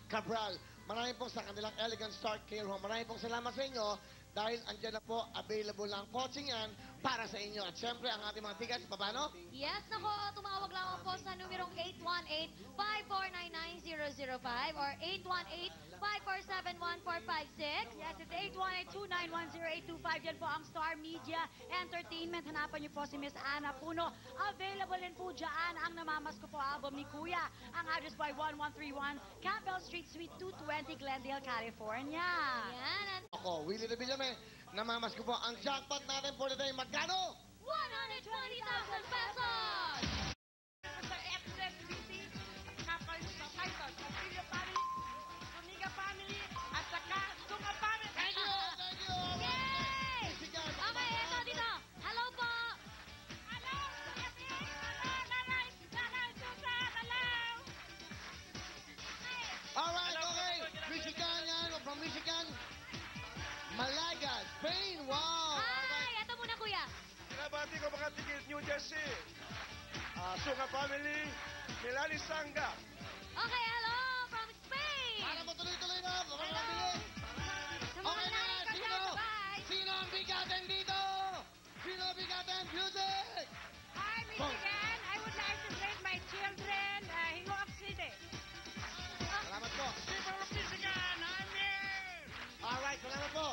Cabral. Maraming pong sa kanilang Elegant Star Care Home. Maraming pong salamat sa inyo dahil andyan na po, available lang coaching yan para sa inyo. At syempre, ang ating mga tickets, paano? Yes, nako, tumawag lang po sa numerong 818-5499005 or 818-5471456. Yes, it's 818-2910825. Yan po ang Star Media Entertainment. Hanapan niyo po si Miss Ana Puno. Available din po dyan ang Namamasko Po album ni Kuya. Ang address by 1131 Campbell Street, Suite 220, Glendale, California. Yan, Ako, Willie Revillame, namamas ko po ang jackpot natin for the day. Magkano? 120,000 pesos! Sa Excellent Beauty, kapal sa Python, Castillo Family, Zuniga Family, at saka Sunga Family. Thank you! Thank you! Yay! Okay, eto dito. Hello po! Hello, Kuya Ping! Hello, Nanay! Nanay Susan! Hello! Alright, okay. Michigan yan. From Michigan. Malaga, Spain. Wow! Hi! Eto muna, kuya. Binabati ko mga tigil New Jersey. Sunga Family, Milani Sanga. Okay, hello from Spain! Para matuloy-tuloy na. Baka mabilis. Sa mga Okay na, nanay ko sino? dyan, bye! Sino ang bigatin dito? Sino ang bigatin? Music! Hi, Michigan! I would like to greet my children, Hingoak City. Salamat po. People of Michigan, I'm here! Alright, salamat po.